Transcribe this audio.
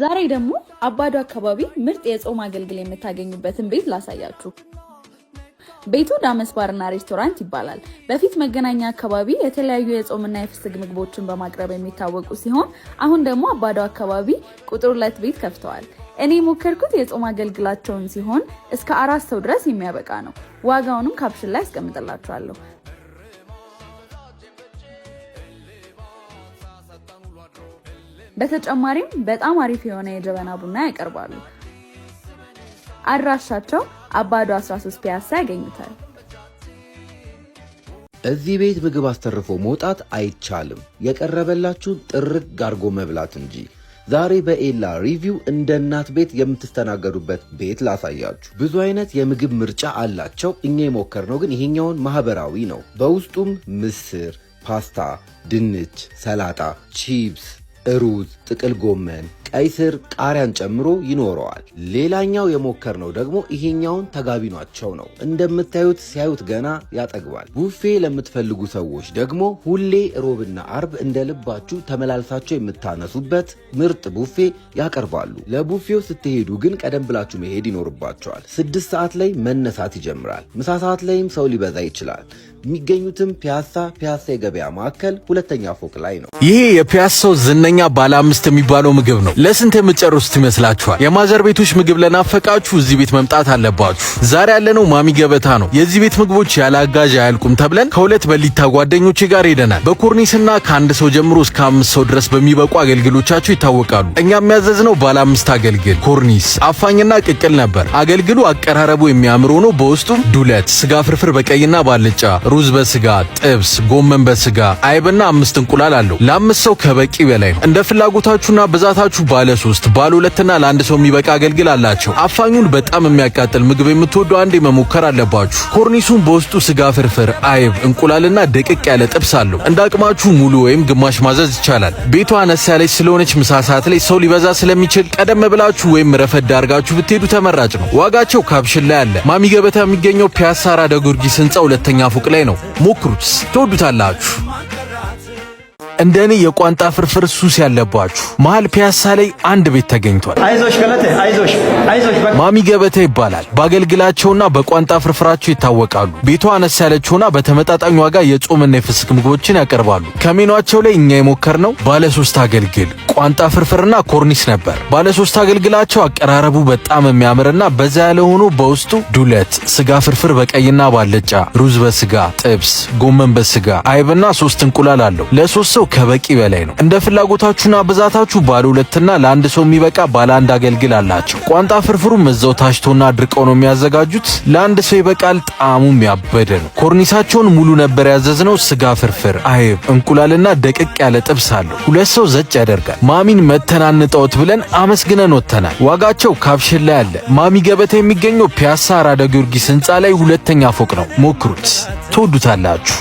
ዛሬ ደግሞ አባዶ አካባቢ ምርጥ የጾም አገልግል የምታገኙበትን ቤት ላሳያችሁ። ቤቱ ዳመስ ባርና ሬስቶራንት ይባላል። በፊት መገናኛ አካባቢ የተለያዩ የጾምና የፍስግ ምግቦችን በማቅረብ የሚታወቁ ሲሆን አሁን ደግሞ አባዶ አካባቢ ቁጥር 2 ቤት ከፍተዋል። እኔ ሞከርኩት የጾም አገልግላቸውን ሲሆን እስከ 4 ሰው ድረስ የሚያበቃ ነው። ዋጋውንም ካፕሽን ላይ አስቀምጥላችኋለሁ። በተጨማሪም በጣም አሪፍ የሆነ የጀበና ቡና ያቀርባሉ። አድራሻቸው አባዶ 13 ፒያሳ ያገኙታል። እዚህ ቤት ምግብ አስተርፎ መውጣት አይቻልም፣ የቀረበላችሁ ጥርግ ጋርጎ መብላት እንጂ። ዛሬ በኤላ ሪቪው እንደ እናት ቤት የምትስተናገዱበት ቤት ላሳያችሁ። ብዙ አይነት የምግብ ምርጫ አላቸው። እኛ የሞከርነው ግን ይሄኛውን ማህበራዊ ነው። በውስጡም ምስር፣ ፓስታ፣ ድንች፣ ሰላጣ፣ ቺፕስ፣ ሩዝ፣ ጥቅል ጎመን፣ ቀይ ስር፣ ቃሪያን ጨምሮ ይኖረዋል። ሌላኛው የሞከርነው ደግሞ ይሄኛውን ተጋቢኗቸው ነው። እንደምታዩት ሲያዩት ገና ያጠግባል። ቡፌ ለምትፈልጉ ሰዎች ደግሞ ሁሌ ሮብና አርብ እንደ ልባችሁ ተመላልሳቸው የምታነሱበት ምርጥ ቡፌ ያቀርባሉ። ለቡፌው ስትሄዱ ግን ቀደም ብላችሁ መሄድ ይኖርባቸዋል። 6 ሰዓት ላይ መነሳት ይጀምራል። ምሳ ሰዓት ላይም ሰው ሊበዛ ይችላል። የሚገኙትም ፒያሳ የገበያ ማዕከል 2ኛ ፎቅ ላይ ነው። ይሄ የፒያሳው ዝነኛ ባለ 5 የሚባለው ምግብ ነው። ለስንት የምትጨርሱት ይመስላችኋል? የማዘር ቤቶች ምግብ ለናፈቃችሁ እዚህ ቤት መምጣት አለባችሁ። ዛሬ ያለነው ማሚ ገበታ ነው። የዚህ ቤት ምግቦች ያለ አጋዥ አያልቁም ተብለን ከ2 በሊታ ጓደኞቼ ጋር ሄደናል። በኮርኒስና ከ1 ሰው ጀምሮ እስከ 5 ሰው ድረስ በሚበቁ አገልግሎቻቸው ይታወቃሉ። እኛ የሚያዘዝነው ባለ 5 አገልግል፣ ኮርኒስ፣ አፋኝና ቅቅል ነበር። አገልግሉ አቀራረቡ የሚያምር ሆኖ በውስጡም ዱለት፣ ስጋ ፍርፍር በቀይና ባልጫ፣ ሩዝ በስጋ፣ ጥብስ፣ ጎመን በስጋ፣ አይብና 5 እንቁላል አለው። ለ5 ሰው ከበቂ በላይ ነው። እንደ ፍላጎታችሁና ብዛታችሁ ባለ 3 ባለ 2 እና ለ1 ሰው የሚበቃ አገልግል አላቸው። አፋኙን በጣም የሚያቃጥል ምግብ የምትወዱ አንዴ መሞከር አለባችሁ። ኮርኒሱን በውስጡ ስጋ ፍርፍር፣ አይብ፣ እንቁላልና ደቅቅ ያለ ጥብስ አለው። እንደ አቅማችሁ ሙሉ ወይም ግማሽ ማዘዝ ይቻላል። ቤቷ አነስ ያለች ስለሆነች ምሳ ሰዓት ላይ ሰው ሊበዛ ስለሚችል ቀደም ብላችሁ ወይም ረፈድ አድርጋችሁ ብትሄዱ ተመራጭ ነው። ዋጋቸው ካፕሽን ላይ አለ። ማሚ ገበታ የሚገኘው ፒያሳ አራዳ ጊዮርጊስ ህንጻ 2ኛ ፎቅ ላይ ነው። ሞክሩት፣ ትወዱታላችሁ። እንደኔ የቋንጣ ፍርፍር ሱስ ያለባችሁ መሃል ፒያሳ ላይ አንድ ቤት ተገኝቷል። አይዞሽ ገለቴ አይዞሽ። ማሚ ገበታ ይባላል። በአገልግላቸውና በቋንጣ ፍርፍራቸው ይታወቃሉ። ቤቷ አነስ ያለችውና በተመጣጣኝ ዋጋ የጾምና የፍስክ ምግቦችን ያቀርባሉ። ከሜኗቸው ላይ እኛ የሞከርነው ባለ 3 አገልግል፣ ቋንጣ ፍርፍርና ኮርኒስ ነበር። ባለ 3 አገልግላቸው አቀራረቡ በጣም የሚያምርና በዛ ያለ ሆኖ በውስጡ ዱለት፣ ስጋ ፍርፍር በቀይና ባልጫ፣ ሩዝ በስጋ፣ ጥብስ፣ ጎመን በስጋ፣ አይብና 3 እንቁላል አለው። ለ3 ሰው ከበቂ በላይ ነው። እንደ ፍላጎታችሁና ብዛታችሁ ባለ 2 እና ለ1 ሰው የሚበቃ ባለ 1 አገልግል አላቸው። ቋንጣ ፍርፍሩም እዛው ታሽቶና አድርቀው ነው የሚያዘጋጁት። ለ1 ሰው ይበቃል። ጣዕሙም ያበደ ነው። ኮርኒሳቸውን ሙሉ ነበር ያዘዝነው። ስጋ ፍርፍር፣ አይብ፣ እንቁላልና ደቅቅ ያለ ጥብስ አለው። 2 ሰው ዘጭ ያደርጋል። ማሚን መተናንጠውት ብለን አመስግነን ወጥተናል። ዋጋቸው ካፕሽን ላይ አለ። ማሚ ገበታ የሚገኘው ፒያሳ አራዳ ጊዮርጊስ ህንጻ ላይ 2ኛ ፎቅ ነው። ሞክሩት፣ ትወዱታላችሁ።